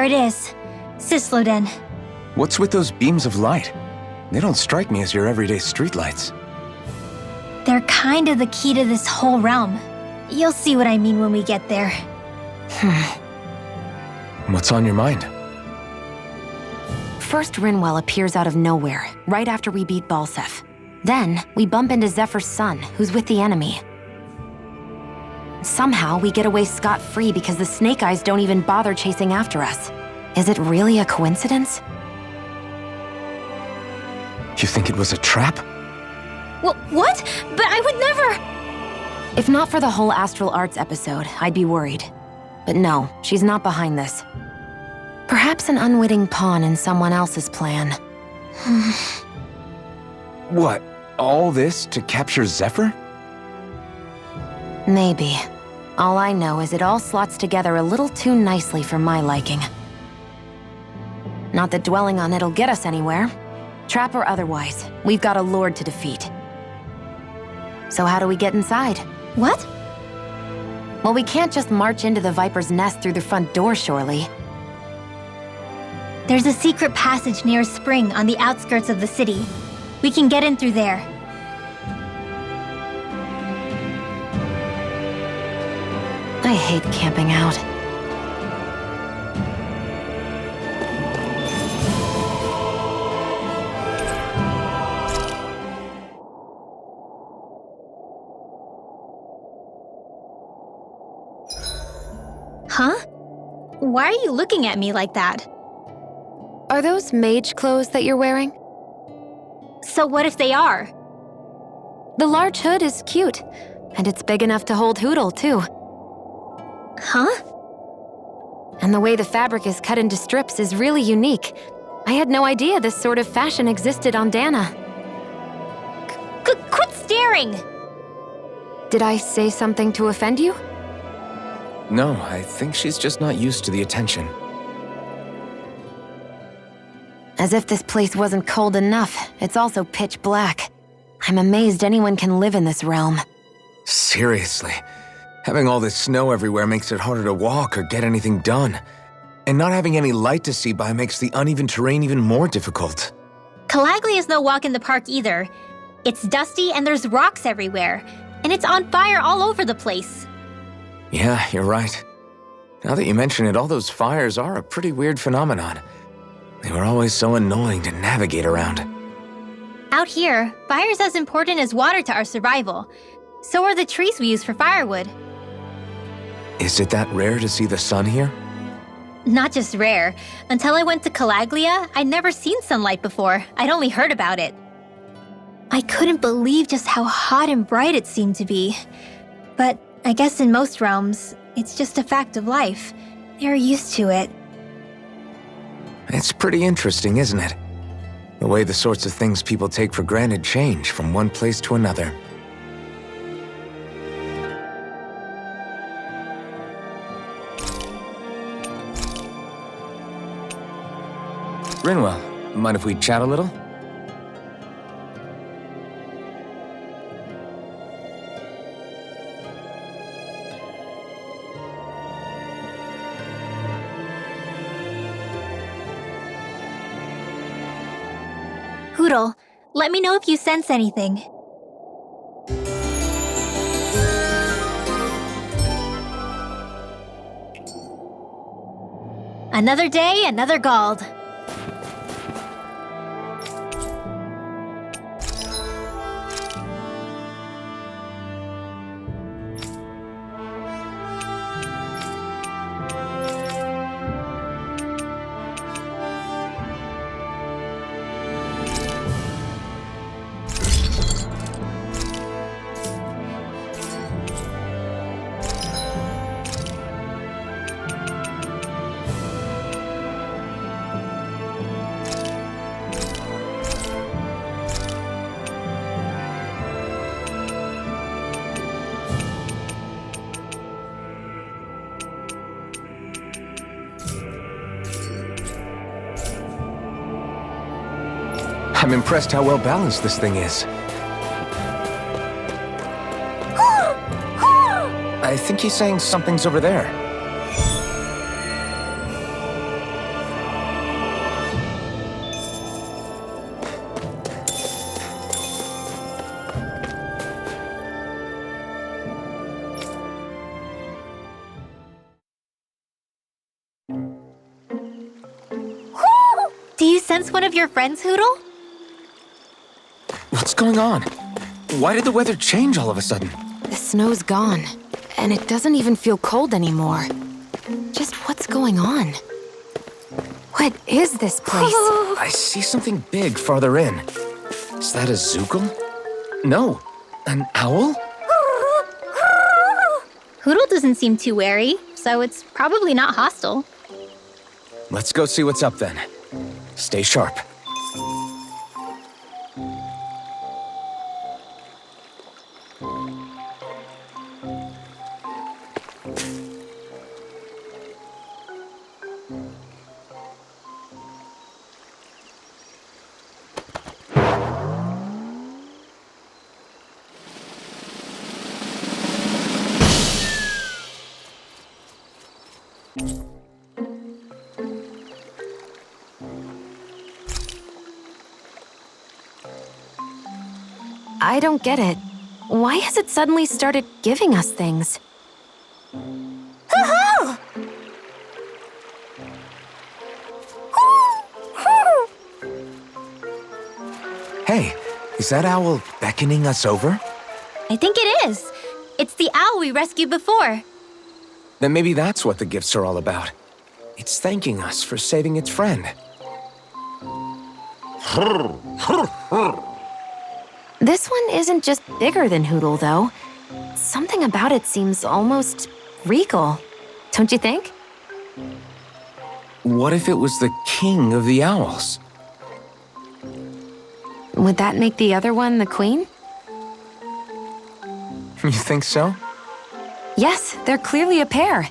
There it is. Cisloden. What's with those beams of light? They don't strike me as your everyday streetlights. They're kind of the key to this whole realm. You'll see what I mean when we get there. What's on your mind? First, Rinwell appears out of nowhere, right after we beat Balseph. Then, we bump into Zephyr's son, who's with the enemy. Somehow, we get away scot-free because the Snake Eyes don't even bother chasing after us. Is it really a coincidence? You think it was a trap? What? But I would never... If not for the whole Astral Arts episode, I'd be worried. But no, she's not behind this. Perhaps an unwitting pawn in someone else's plan. What? All this to capture Zephyr? Maybe. All I know is it all slots together a little too nicely for my liking. Not that dwelling on it'll get us anywhere. Trap or otherwise, we've got a lord to defeat. So how do we get inside? What? Well, we can't just march into the Viper's nest through the front door, surely. There's a secret passage near a spring on the outskirts of the city. We can get in through there. I hate camping out. Huh? Why are you looking at me like that? Are those mage clothes that you're wearing? So what if they are? The large hood is cute, and it's big enough to hold Hootle, too. Huh? And the way the fabric is cut into strips is really unique. I had no idea this sort of fashion existed on Dahna. Quit staring! Did I say something to offend you? No, I think she's just not used to the attention. As if this place wasn't cold enough, it's also pitch black. I'm amazed anyone can live in this realm. Seriously. Having all this snow everywhere makes it harder to walk or get anything done. And not having any light to see by makes the uneven terrain even more difficult. Calaglia is no walk in the park either. It's dusty and there's rocks everywhere. And it's on fire all over the place. Yeah, you're right. Now that you mention it, all those fires are a pretty weird phenomenon. They were always so annoying to navigate around. Out here, fire's as important as water to our survival. So are the trees we use for firewood. Is it that rare to see the sun here? Not just rare. Until I went to Calaglia, I'd never seen sunlight before. I'd only heard about it. I couldn't believe just how hot and bright it seemed to be. But I guess in most realms, it's just a fact of life. They're used to it. It's pretty interesting, isn't it? The way the sorts of things people take for granted change from one place to another. Rinwell, mind if we chat a little? Hootle, let me know if you sense anything. Another day, another Gald. I'm impressed how well balanced this thing is. I think he's saying something's over there. chance one of your friends, Hoodle? What's going on? Why did the weather change all of a sudden? The snow's gone, and it doesn't even feel cold anymore. Just what's going on? What is this place? I see something big farther in. Is that a Zookle? No, an owl? Hoodle doesn't seem too wary, so it's probably not hostile. Let's go see what's up then. Stay sharp. I don't get it. Why has it suddenly started giving us things? Hey, is that owl beckoning us over? I think it is. It's the owl we rescued before. Then maybe that's what the gifts are all about. It's thanking us for saving its friend. This one isn't just bigger than Hoodle, though. Something about it seems almost regal. Don't you think? What if it was the king of the owls? Would that make the other one the queen? You think so? Yes, they're clearly a pair.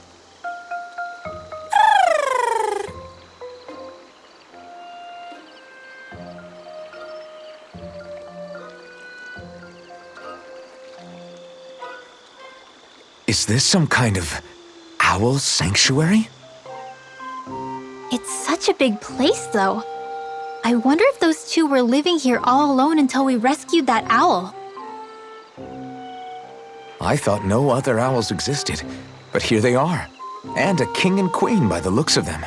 Is this some kind of owl sanctuary? It's such a big place, though. I wonder if those two were living here all alone until we rescued that owl. I thought no other owls existed, but here they are. And a king and queen by the looks of them.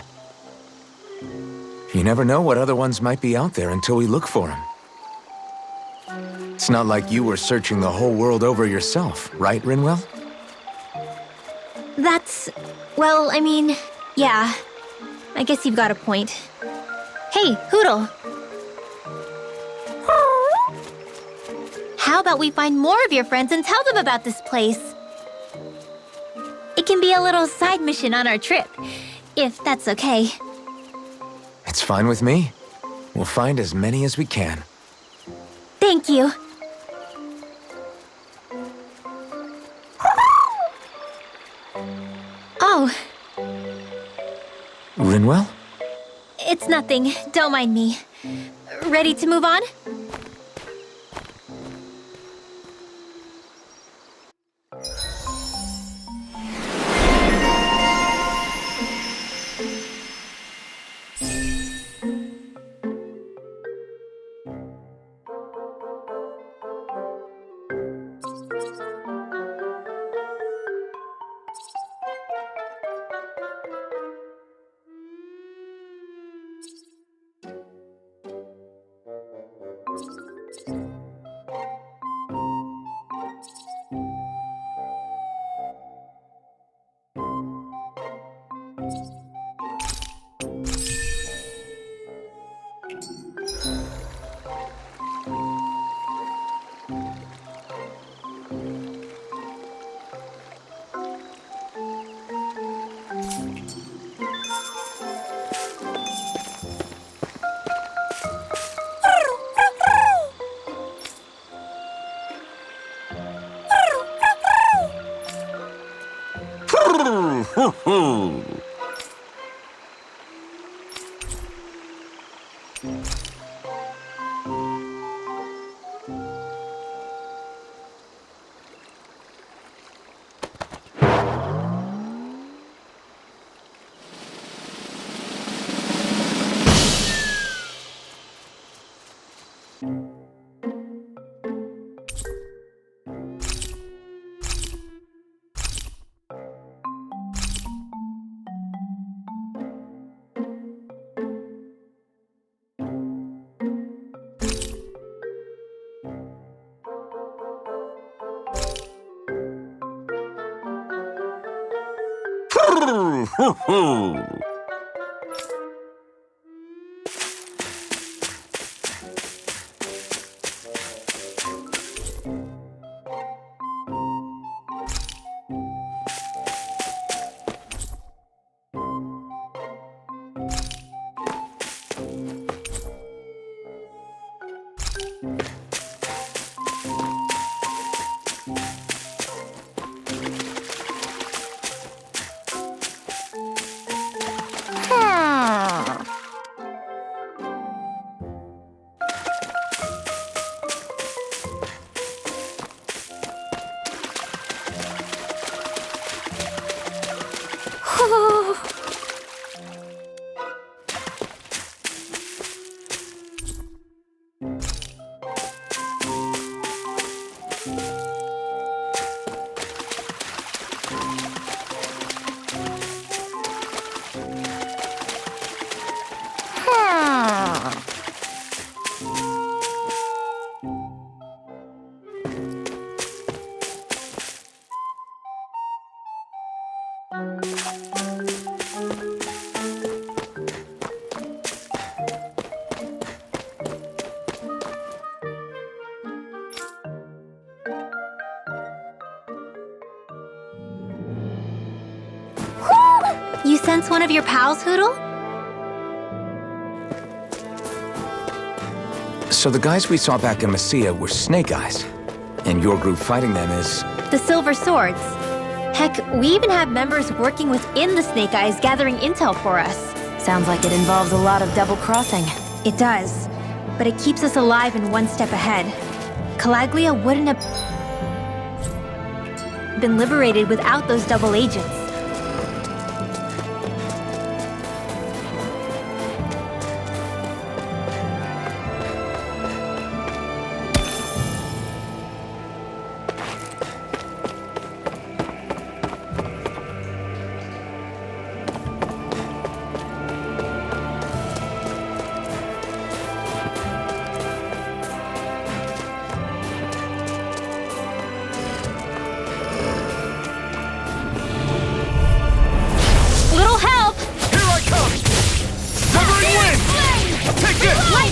You never know what other ones might be out there until we look for them. It's not like you were searching the whole world over yourself, right, Rinwell? Well, I mean, yeah. I guess you've got a point. Hey, Hoodle. How about we find more of your friends and tell them about this place? It can be a little side mission on our trip, if that's okay. It's fine with me. We'll find as many as we can. Thank you. Oh, Rinwell? it's nothing. Don't mind me. Ready to move on? You sense one of your pals, Hoodle? So the guys we saw back in Messia were Snake Eyes, and your group fighting them is... The Silver Swords. Heck, we even have members working within the Snake Eyes gathering intel for us. Sounds like it involves a lot of double-crossing. It does, but it keeps us alive and one step ahead. Calaglia wouldn't have been liberated without those double agents.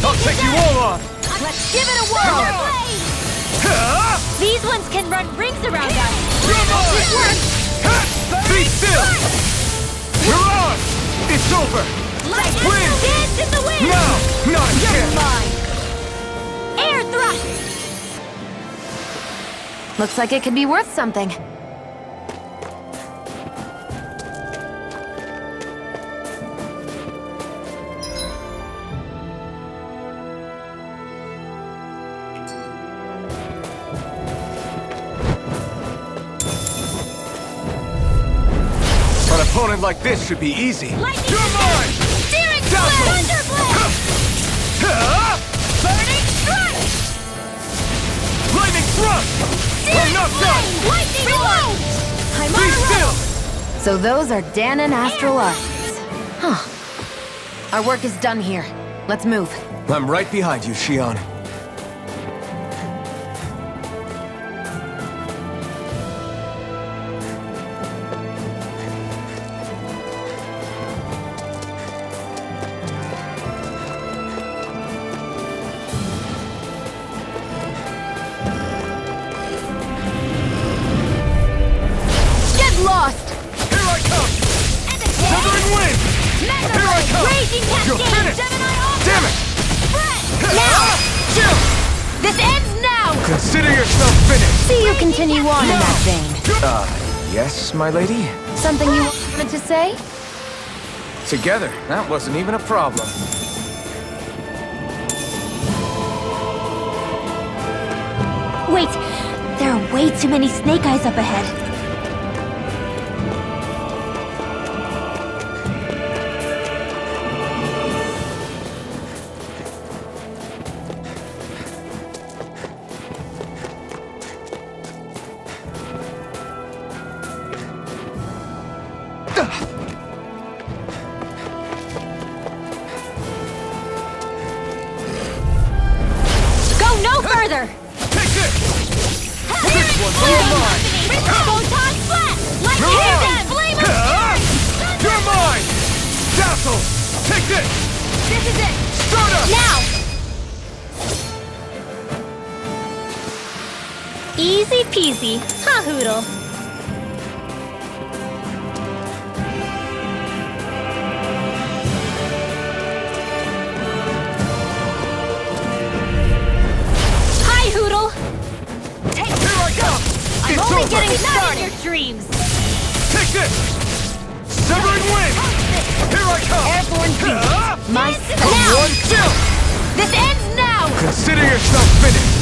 I'll take you all on! Let's give it a whirl! These ones can run rings around us! It works! Be still! You're on! It's over! Win! Dance in the wind! No! Not yet! Air thrust! Looks like it could be worth something. An opponent like this should be easy. You're mine! Steering blade! Thunder blade! Burning strike! Lightning thrust! I'm not done! Lightning reload! I'm Be on a still! roll! So those are Dahna and Astral Arts. Huh. Our work is done here. Let's move. I'm right behind you, Shion. Lost! Here I come! Southern wind! Here I come! Raging You're cascade! finished! Gemini Alpha! Damn it! Now! Jim! This ends now! Consider yourself finished! See you continue on in that vein. Yes, my lady? Something you wanted to say? Together, that wasn't even a problem. Wait! There are way too many Snake Eyes up ahead. No further! Take this! This one's all mine! Photon flat! Lightning them! Flame of fury! This is it! Start up! Now! Easy peasy, huh, Hoodle? Hi, Hoodle! Here I come! I'm It's only over! getting started in your dreams! Take this! Severing wind! Here I come! Airborne beast. My From Now! one kill! This ends now! Consider yourself finished!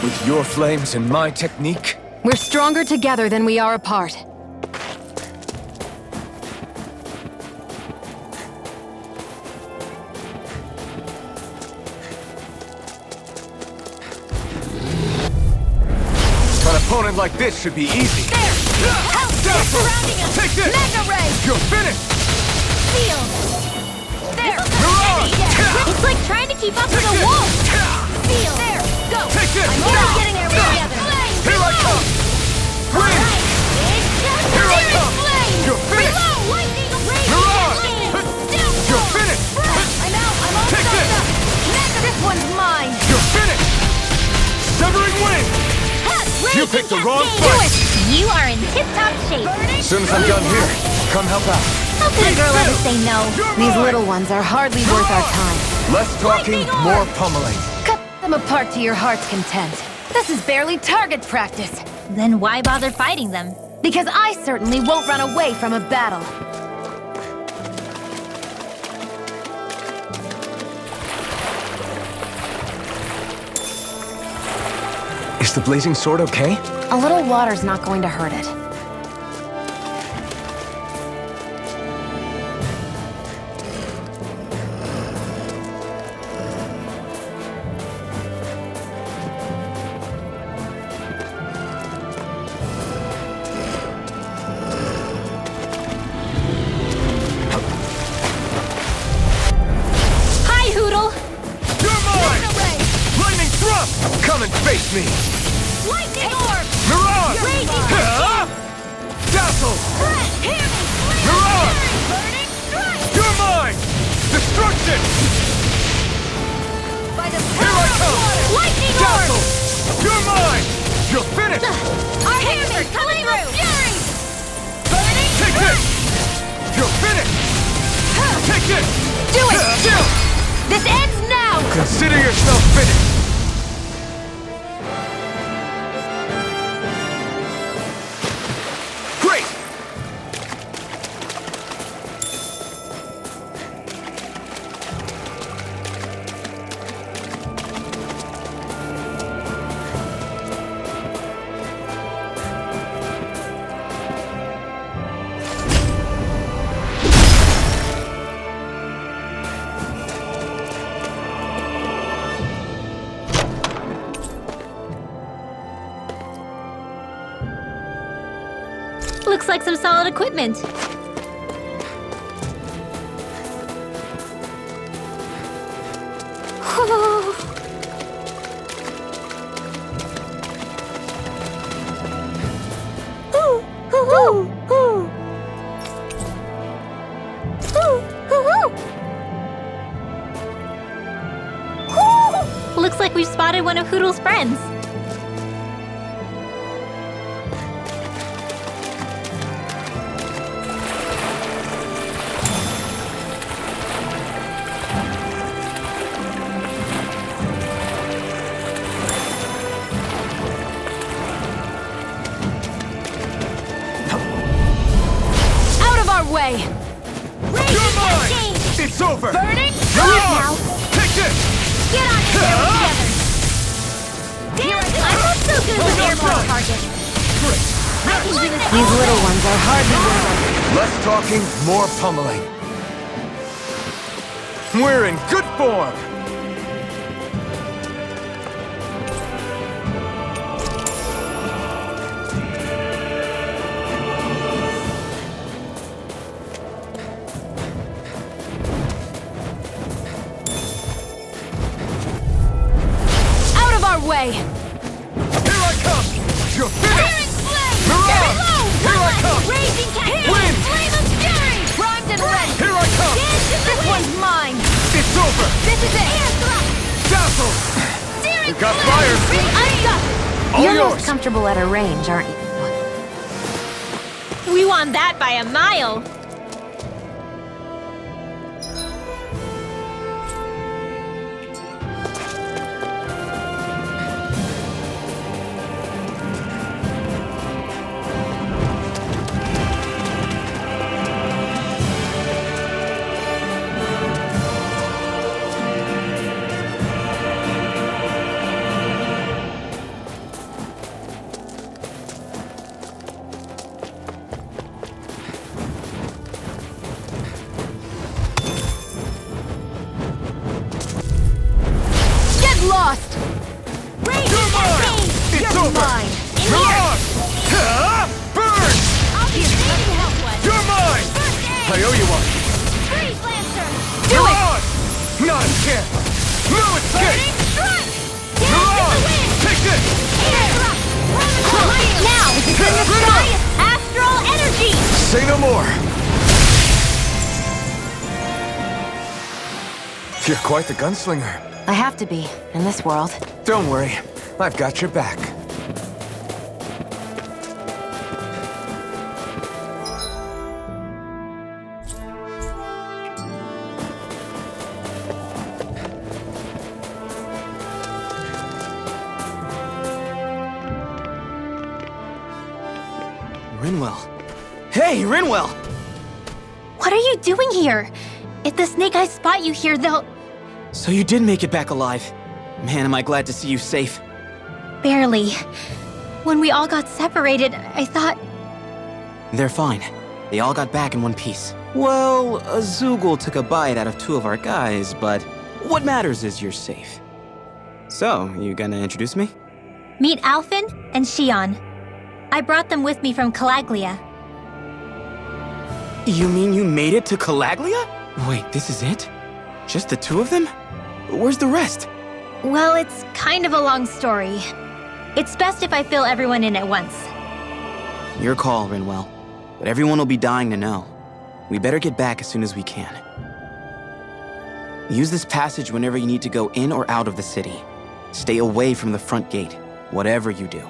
With your flames and my technique, We're stronger together than we are apart. an opponent like this should be easy. There! Help! They're surrounding us! Take this! Mega Ray! You're finished! Seal! There! Mirage! Heavy! It's like trying to keep up with a wolf! Seal! There! Go! Take this! I'm only getting there with the others! Here I come! Wind! Alright! It's just Here I Furious come! Flame! You're finished! Below! Lightning! Rage! Mirage! Still! You're finished! I'm out! I'm all Take stopped this! up! Mega! This one's mine! You're finished! Severing wind! You picked the wrong fight! You are in tip-top shape! As soon as I'm done here, come help out. How could a girl ever say no? These little ones are hardly worth our time. Less talking, Lightning more orb! pummeling. Cut them apart to your heart's content. This is barely target practice. Then why bother fighting them? Because I certainly won't run away from a battle. Is the blazing sword okay? A little water's not going to hurt it. Hi, Hoodle! You're mine! Ray! Lightning thrust! Come and face me! Lightning orb! Mirage! Raging Huh? Dazzle! Threat! Hear me! Mirage! Burning strike! You're mine! Destruction! By the Here power I of come! water! Lightning Dazzle! orb! You're mine! You're finished! Our hammer coming through! Fury! Burning Take this! You're finished! Take this! Do it! This ends now! Consider yourself finished! Great! Looks like some solid equipment. Looks like we've spotted one of Hoodle's friends. Out of our way! You're mine! It's over! Burning Mirage! Take this! Get on in there together! I'm not so good with airborne targets. I can do this These little ones are hardly worth our... Less talking, more pummeling. We're in good form! Out of our way! Here I come! You're finished! Burning flame! Mirage! Below! Here I come! Raging Shots fired! All You're yours! most comfortable at a range, aren't you? We won that by a mile! Lost! You're mine! It's over! Mirage! Burn! I'll be ready to help one! You're mine! I owe you one! Freeze Lancer! Mirage! Not a chance! No escape! Mirage! Take this! Now! It's in the sky! Astral energy! Say no more! You're quite the gunslinger. I have to be, in this world. Don't worry, I've got your back. Rinwell. Hey, Rinwell! What are you doing here? If the Snake Eyes spot you here, they'll... So you did make it back alive. Man, am I glad to see you safe. Barely. When we all got separated, I thought... They're fine. They all got back in one piece. Well, a Zoogle took a bite out of 2 of our guys, but what matters is you're safe. So, you gonna introduce me? Meet Alphen and Shion. I brought them with me from Calaglia. You mean you made it to Calaglia? Wait, this is it? Just the 2 of them? Where's the rest? Well, it's kind of a long story. It's best if I fill everyone in at once. Your call, Rinwell. But everyone will be dying to know. We better get back as soon as we can. Use this passage whenever you need to go in or out of the city. Stay away from the front gate, whatever you do.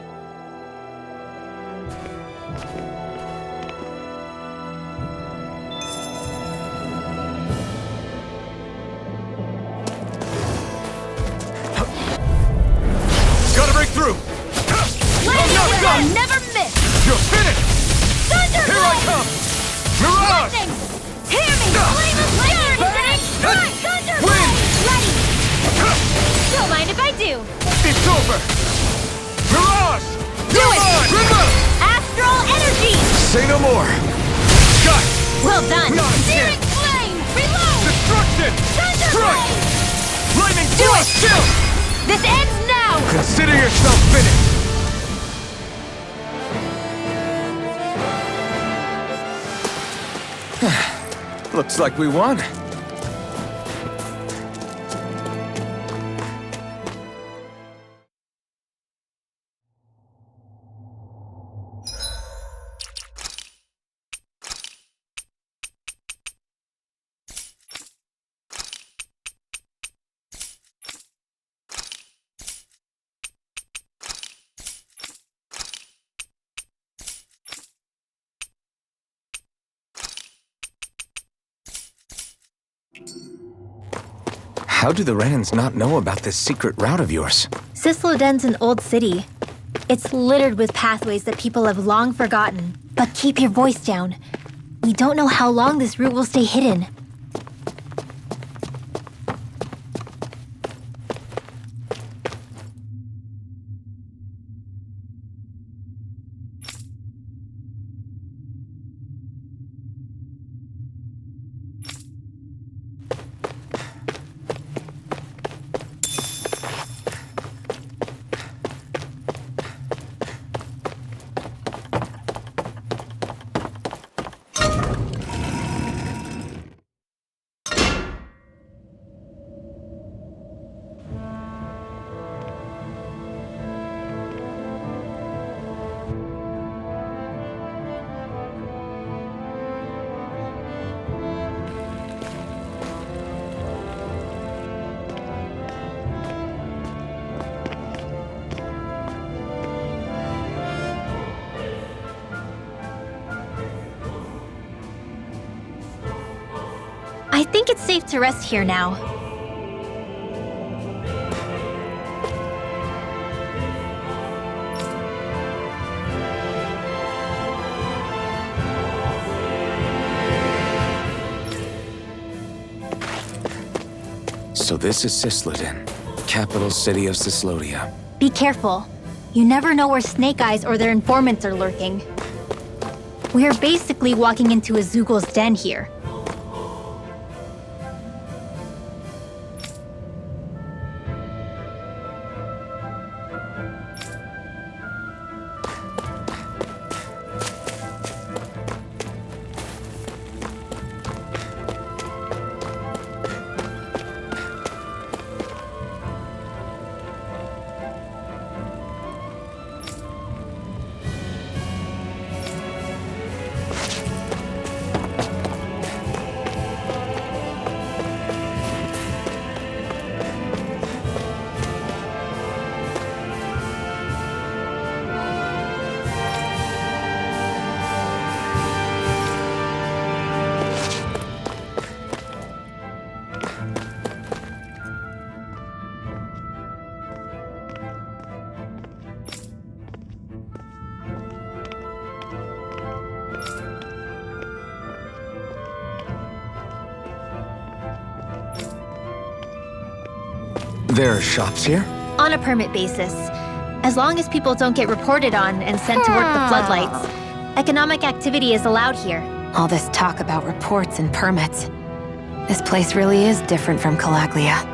Gotta break through! I'll never miss! You're finished! Thunderblade! Here I come! Mirage! Lightning! Hear me! Flame of lightning! Strike! Thunderblade! Ready! Don't mind if I do! It's over! Mirage! Do You're it! mine! Reverence! Astral energy! Say no more! Sky! Well done! Not a Searing chance! flame! Reload! Destruction! Strike! Thunderblade! Lightning Do thrust! it! Chill! This ends now! Consider yourself finished! Looks like we won. How do the Renans not know about this secret route of yours? Cisloden's an old city. It's littered with pathways that people have long forgotten. But keep your voice down. We don't know how long this route will stay hidden. I think it's safe to rest here now. So this is Cisloden, capital city of Cislodia. Be careful. You never know where Snake Eyes or their informants are lurking. We're basically walking into a Zoogl's den here. There are shops here? On a permit basis. As long as people don't get reported on and sent to work the floodlights, economic activity is allowed here. All this talk about reports and permits. This place really is different from Calaglia.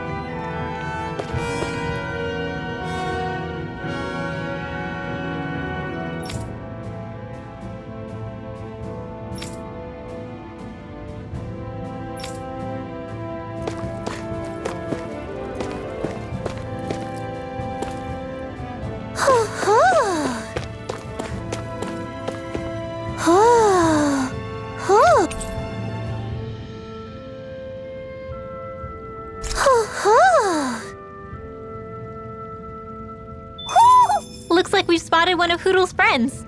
Looks like we've spotted one of Hoodle's friends.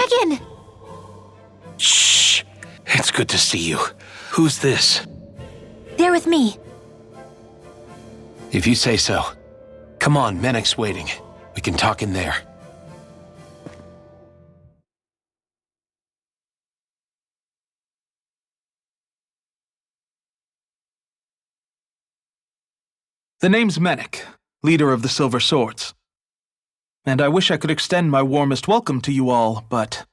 Dragon! Shh! It's good to see you. Who's this? They're with me. If you say so. Come on, Menek's waiting. We can talk in there. The name's Menek, leader of the Silver Swords. And I wish I could extend my warmest welcome to you all, but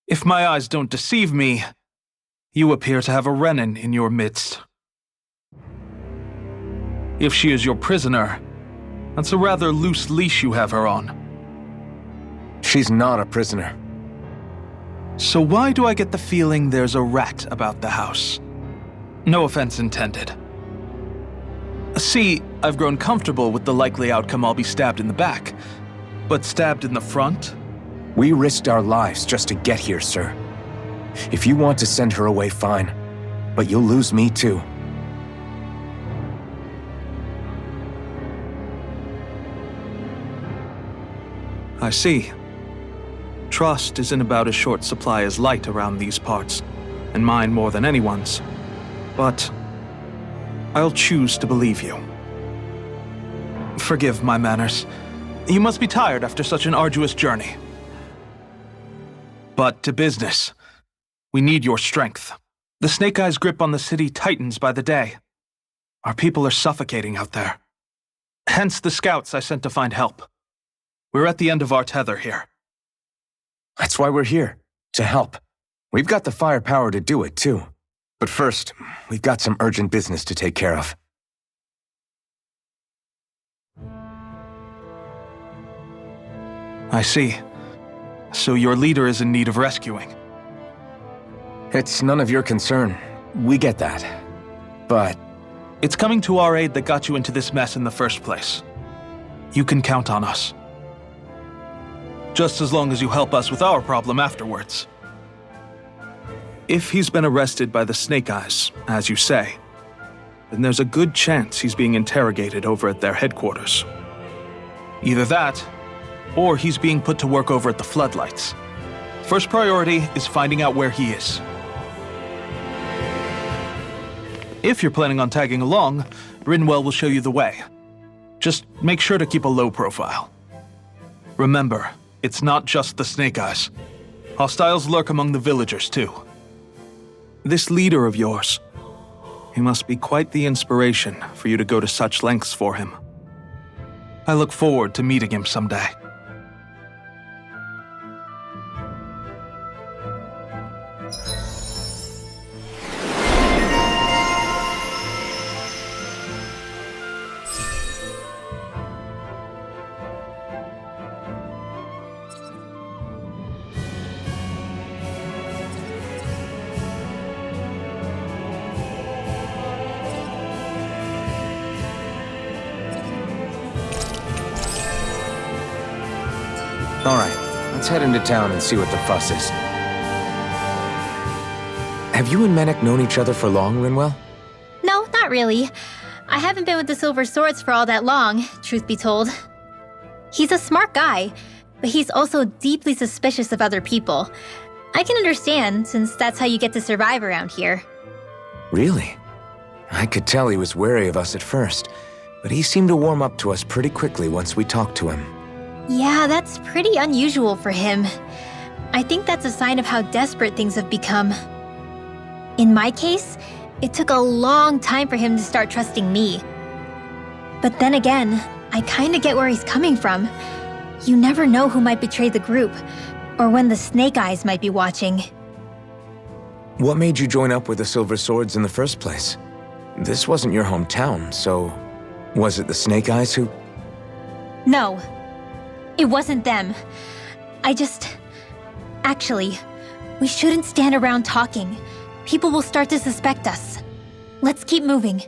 if my eyes don't deceive me, you appear to have a Renan in your midst. If she is your prisoner, that's a rather loose leash you have her on. She's not a prisoner. So why do I get the feeling there's a rat about the house? No offense intended. See, I've grown comfortable with the likely outcome I'll be stabbed in the back, but stabbed in the front? We risked our lives just to get here, sir. If you want to send her away, fine. But you'll lose me too. I see. Trust isn't about as short supply as light around these parts, and mine more than anyone's. But I'll choose to believe you. Forgive my manners. You must be tired after such an arduous journey. But to business. We need your strength. The Snake Eyes' grip on the city tightens by the day. Our people are suffocating out there. Hence the scouts I sent to find help. We're at the end of our tether here. That's why we're here, to help. We've got the firepower to do it, too. But first, we've got some urgent business to take care of. I see. So your leader is in need of rescuing. It's none of your concern. We get that. But It's coming to our aid that got you into this mess in the first place. You can count on us. Just as long as you help us with our problem afterwards. If he's been arrested by the Snake Eyes, as you say, then there's a good chance he's being interrogated over at their headquarters. Either that, or he's being put to work over at the Floodlights. First priority is finding out where he is. If you're planning on tagging along, Rinwell will show you the way. Just make sure to keep a low profile. Remember, it's not just the Snake Eyes. Hostiles lurk among the villagers, too. This leader of yours, he must be quite the inspiration for you to go to such lengths for him. I look forward to meeting him someday. all right, let's head into town and see what the fuss is. Have you and Menek known each other for long, Rinwell? No, not really. I haven't been with the Silver Swords for all that long, truth be told. He's a smart guy, but he's also deeply suspicious of other people. I can understand, since that's how you get to survive around here. Really? I could tell he was wary of us at first, but he seemed to warm up to us pretty quickly once we talked to him. Yeah, that's pretty unusual for him. I think that's a sign of how desperate things have become. In my case, it took a long time for him to start trusting me. But then again, I kinda get where he's coming from. You never know who might betray the group, or when the Snake Eyes might be watching. What made you join up with the Silver Swords in the first place? This wasn't your hometown, so was it the Snake Eyes who... No, it wasn't them. Actually, we shouldn't stand around talking. People will start to suspect us. Let's keep moving.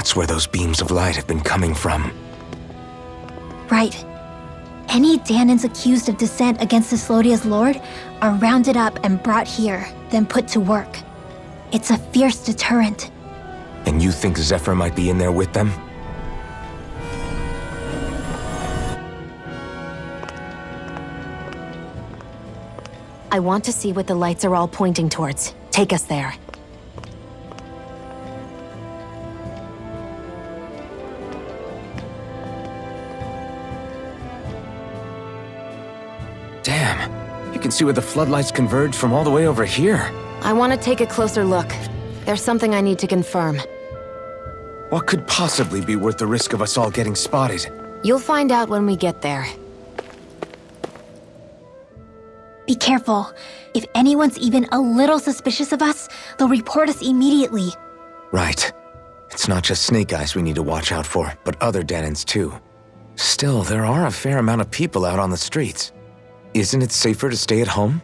That's where those beams of light have been coming from. Right. Any Dahnans accused of dissent against Cyslodia's lord are rounded up and brought here, then put to work. It's a fierce deterrent. And you think Zephyr might be in there with them? I want to see what the lights are all pointing towards. Take us there. Damn, you can see where the floodlights converge from all the way over here. I want to take a closer look. There's something I need to confirm. What could possibly be worth the risk of us all getting spotted? You'll find out when we get there. Be careful. If anyone's even a little suspicious of us, they'll report us immediately. Right. It's not just Snake Eyes we need to watch out for, but other Dahnans too. Still, there are a fair amount of people out on the streets. Isn't it safer to stay at home?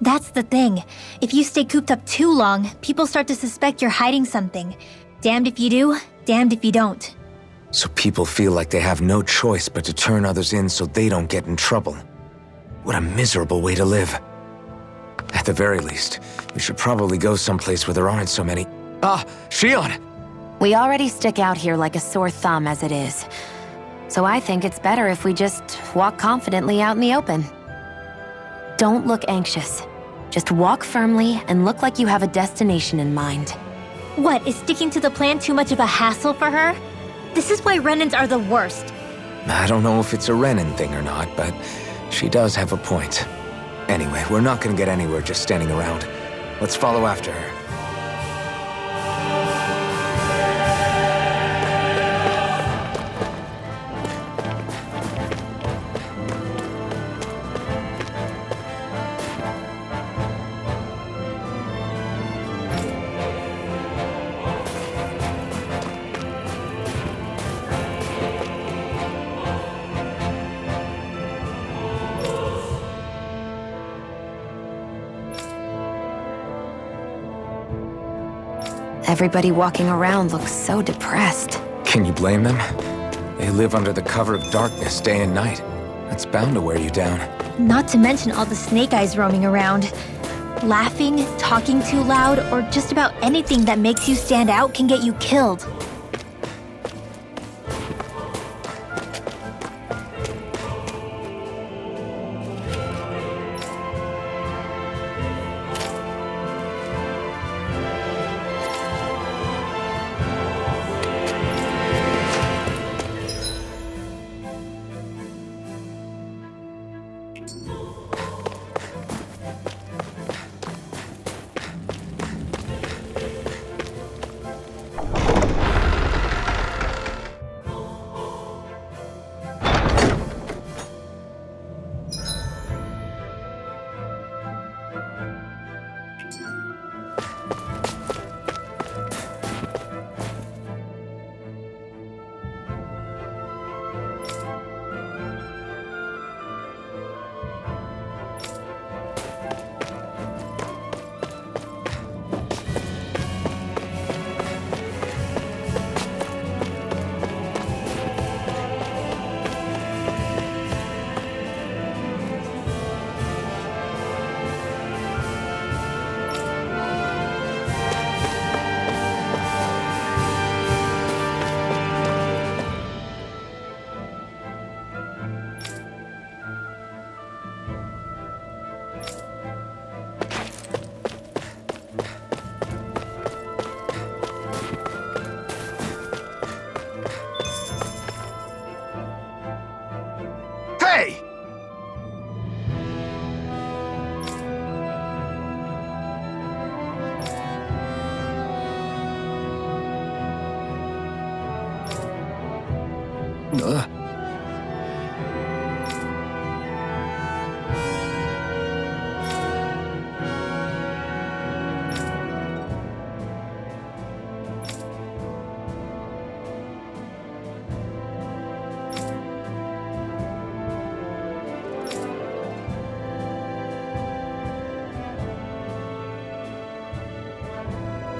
That's the thing. If you stay cooped up too long, people start to suspect you're hiding something. Damned if you do, damned if you don't. So people feel like they have no choice but to turn others in so they don't get in trouble. What a miserable way to live. At the very least, we should probably go someplace where there aren't so many... Ah, Shion! We already stick out here like a sore thumb as it is. So I think it's better if we just walk confidently out in the open. Don't look anxious. Just walk firmly and look like you have a destination in mind. What, is sticking to the plan too much of a hassle for her? This is why Renans are the worst. I don't know if it's a Renan thing or not, but she does have a point. Anyway, we're not gonna get anywhere just standing around. Let's follow after her. Everybody walking around looks so depressed. Can you blame them? They live under the cover of darkness day and night. That's bound to wear you down. Not to mention all the Snake Eyes roaming around. Laughing, talking too loud, or just about anything that makes you stand out can get you killed. Hey! Ugh.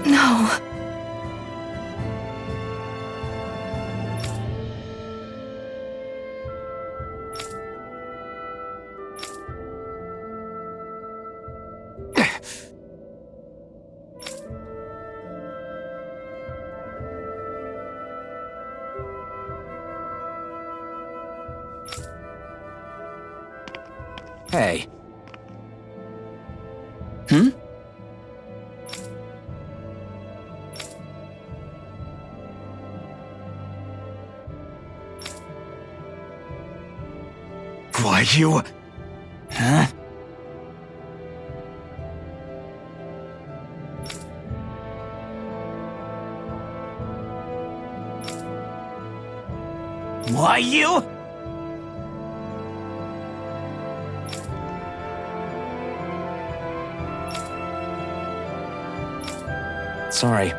No. Hey. Why, you... Huh? Why, you... Sorry.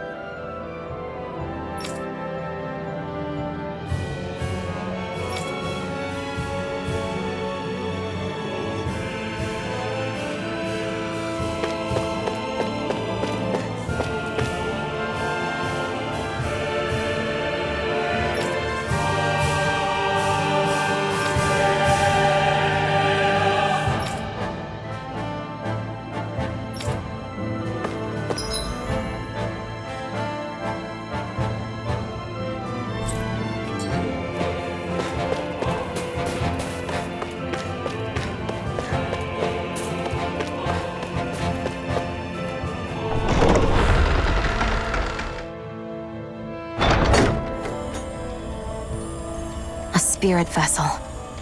A spirit vessel.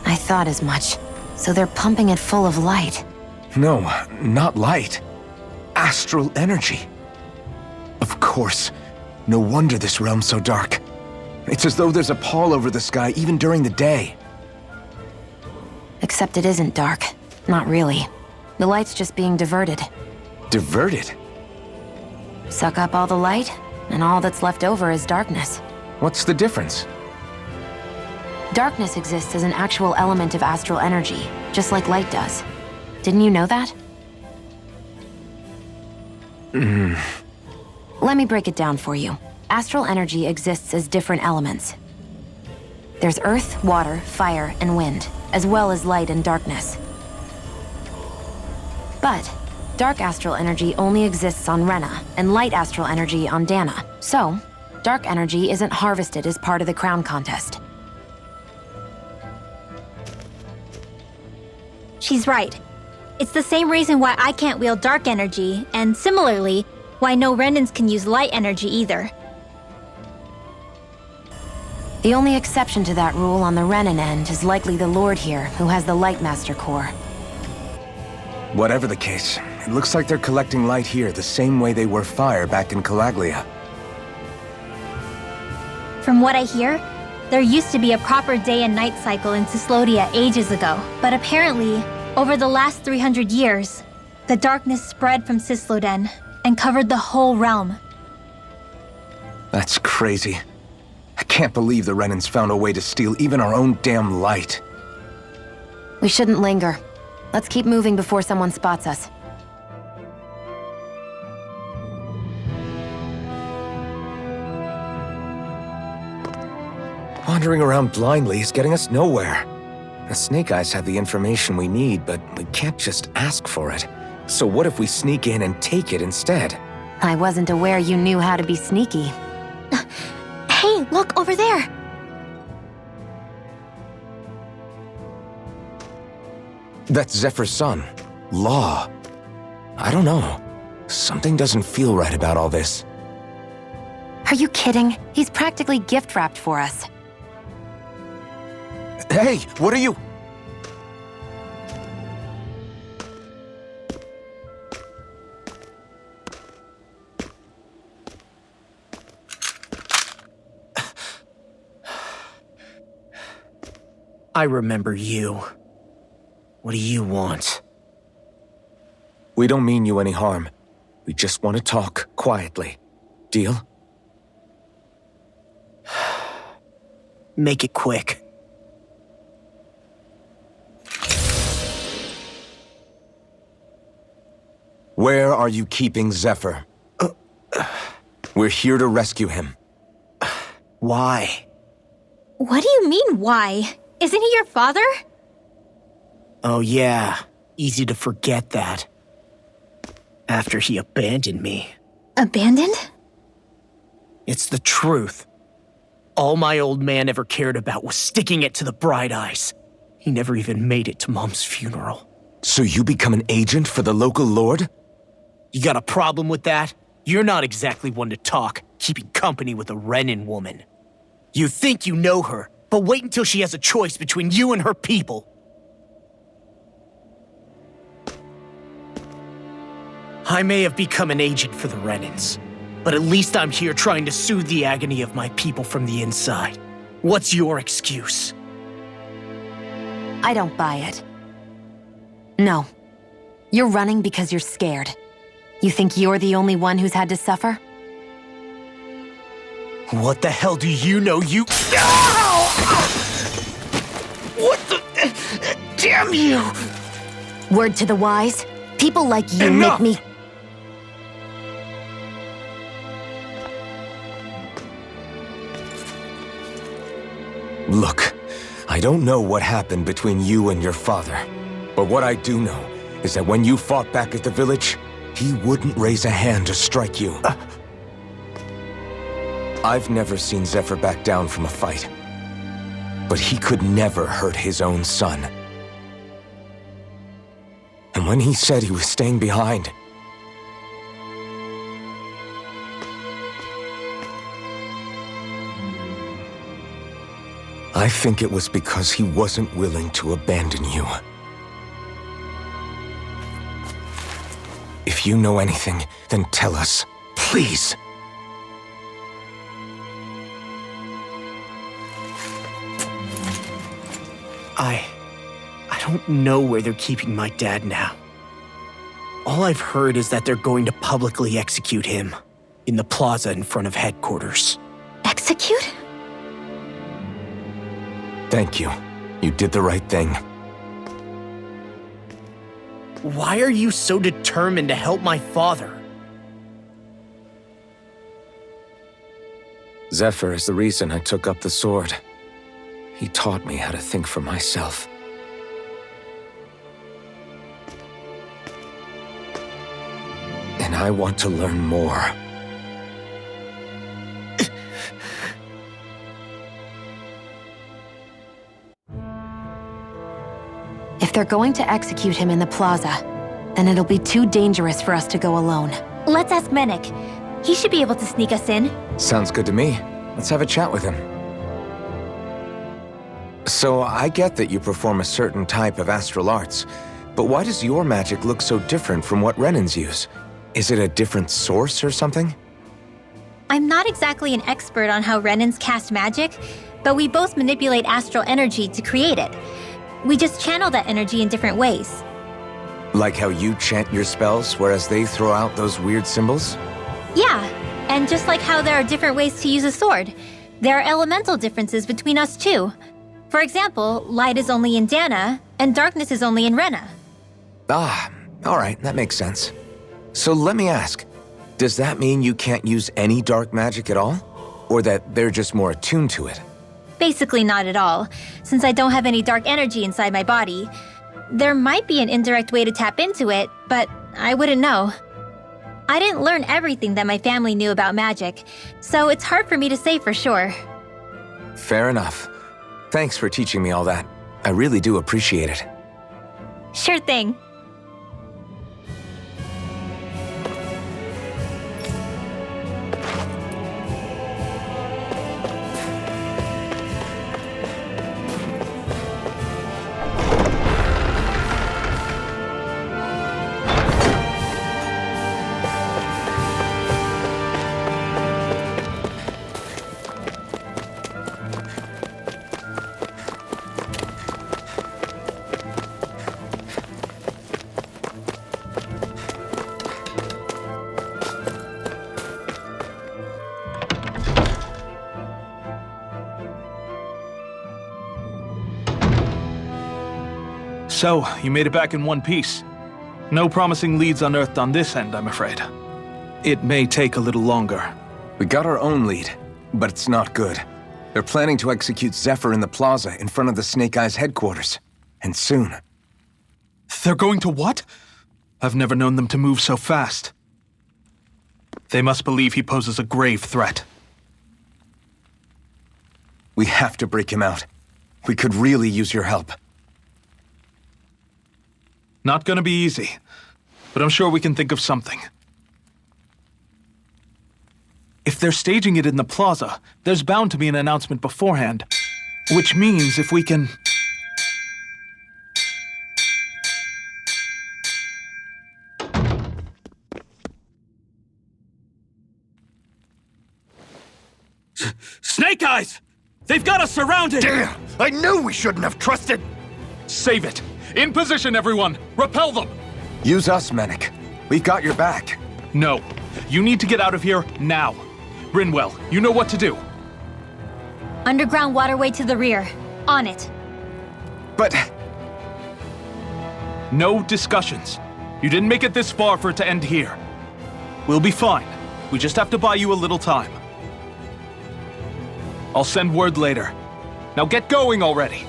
I thought as much. So they're pumping it full of light. No, not light. Astral energy. Of course. No wonder this realm's so dark. It's as though there's a pall over the sky even during the day. Except it isn't dark. Not really. The light's just being diverted. Diverted? Suck up all the light, and all that's left over is darkness. What's the difference? Darkness exists as an actual element of astral energy, just like light does. Didn't you know that? Let me break it down for you. Astral energy exists as different elements. There's earth, water, fire, and wind, as well as light and darkness. But dark astral energy only exists on Rena, and light astral energy on Dahna. So, dark energy isn't harvested as part of the crown contest. She's right. It's the same reason why I can't wield dark energy, and similarly, why no Renans can use light energy either. The only exception to that rule on the Renan end is likely the Lord here, who has the Light Master core. Whatever the case, it looks like they're collecting light here the same way they were fire back in Calaglia. From what I hear, there used to be a proper day and night cycle in Cislodia ages ago, but apparently, over the last 300 years, the darkness spread from Cisloden and covered the whole realm. That's crazy. I can't believe the Renans found a way to steal even our own damn light. We shouldn't linger. Let's keep moving before someone spots us. Wandering around blindly is getting us nowhere. The Snake Eyes have the information we need, but we can't just ask for it. So what if we sneak in and take it instead? I wasn't aware you knew how to be sneaky. Hey, look over there! That's Zephyr's son, Law. I don't know. Something doesn't feel right about all this. Are you kidding? He's practically gift-wrapped for us. Hey, what are you? I remember you. What do you want? We don't mean you any harm. We just want to talk quietly. Deal? Make it quick. Where are you keeping Zephyr? We're here to rescue him. Why? What do you mean, why? Isn't he your father? Oh yeah, easy to forget that. After he abandoned me. Abandoned? It's the truth. All my old man ever cared about was sticking it to the bright eyes. He never even made it to Mom's funeral. So you become an agent for the local lord? You got a problem with that? You're not exactly one to talk, keeping company with a Renan woman. You think you know her, but wait until she has a choice between you and her people. I may have become an agent for the Renans, but at least I'm here trying to soothe the agony of my people from the inside. What's your excuse? I don't buy it. No. You're running because you're scared. You think you're the only one who's had to suffer? What the hell do you know, you— Ow! What the— Damn you! Word to the wise, people like you Enough! make me— Look, I don't know what happened between you and your father, but what I do know is that when you fought back at the village, he wouldn't raise a hand to strike you. I've never seen Zephyr back down from a fight, but he could never hurt his own son. And when he said he was staying behind, I think it was because he wasn't willing to abandon you. If you know anything, then tell us, please. I don't know where they're keeping my dad now. All I've heard is that they're going to publicly execute him in the plaza in front of headquarters. Execute? Thank you. You did the right thing. Why are you so determined to help my father? Zephyr is the reason I took up the sword. He taught me how to think for myself. And I want to learn more. If they're going to execute him in the plaza, then it'll be too dangerous for us to go alone. Let's ask Menik. He should be able to sneak us in. Sounds good to me. Let's have a chat with him. So, I get that you perform a certain type of astral arts, but why does your magic look so different from what Renans use? Is it a different source or something? I'm not exactly an expert on how Renans cast magic, but we both manipulate astral energy to create it. We just channel that energy in different ways. Like how you chant your spells, whereas they throw out those weird symbols? Yeah, and just like how there are different ways to use a sword, there are elemental differences between us too. For example, light is only in Dahna, and darkness is only in Rena. Ah, alright, that makes sense. So let me ask, does that mean you can't use any dark magic at all? Or that they're just more attuned to it? Basically not at all, since I don't have any dark energy inside my body. There might be an indirect way to tap into it, but I wouldn't know. I didn't learn everything that my family knew about magic, so it's hard for me to say for sure. Fair enough. Thanks for teaching me all that. I really do appreciate it. Sure thing. So, you made it back in one piece. No promising leads unearthed on this end, I'm afraid. It may take a little longer. We got our own lead, but it's not good. They're planning to execute Zephyr in the plaza in front of the Snake Eyes headquarters. And soon. They're going to what? I've never known them to move so fast. They must believe he poses a grave threat. We have to break him out. We could really use your help. Not gonna be easy, but I'm sure we can think of something. If they're staging it in the plaza, there's bound to be an announcement beforehand. Which means if we can... Snake Eyes! They've got us surrounded! Damn! I knew we shouldn't have trusted! Save it! In position, everyone! Repel them! Use us, Mennick. We've got your back. No. You need to get out of here now. Brinwell, you know what to do. Underground waterway to the rear. On it. But... No discussions. You didn't make it this far for it to end here. We'll be fine. We just have to buy you a little time. I'll send word later. Now get going already.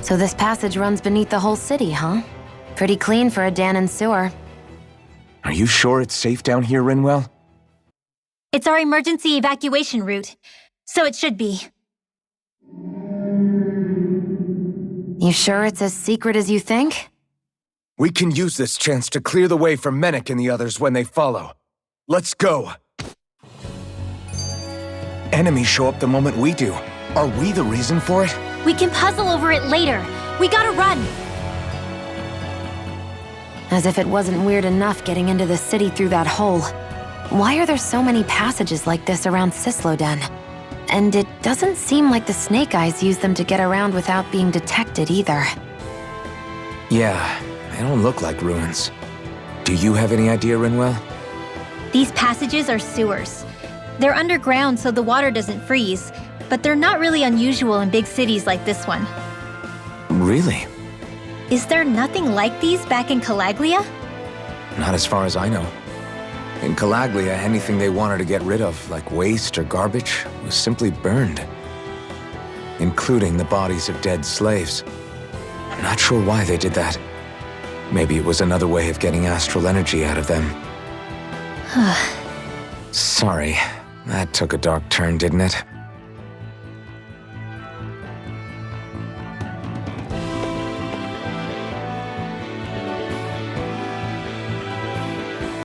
So this passage runs beneath the whole city, huh? Pretty clean for a Dahna sewer. Are you sure it's safe down here, Rinwell? It's our emergency evacuation route, so it should be. You sure it's as secret as you think? We can use this chance to clear the way for Mennick and the others when they follow. Let's go. Enemies show up the moment we do. Are we the reason for it? We can puzzle over it later. We gotta run. As if it wasn't weird enough getting into the city through that hole. Why are there so many passages like this around Sisloden? And it doesn't seem like the Snake Eyes use them to get around without being detected either. Yeah, they don't look like ruins. Do you have any idea, Rinwell? These passages are sewers. They're underground so the water doesn't freeze, but they're not really unusual in big cities like this one. Really? Is there nothing like these back in Calaglia? Not as far as I know. In Calaglia, anything they wanted to get rid of, like waste or garbage, was simply burned. Including the bodies of dead slaves. I'm not sure why they did that. Maybe it was another way of getting astral energy out of them. Sorry, that took a dark turn, didn't it?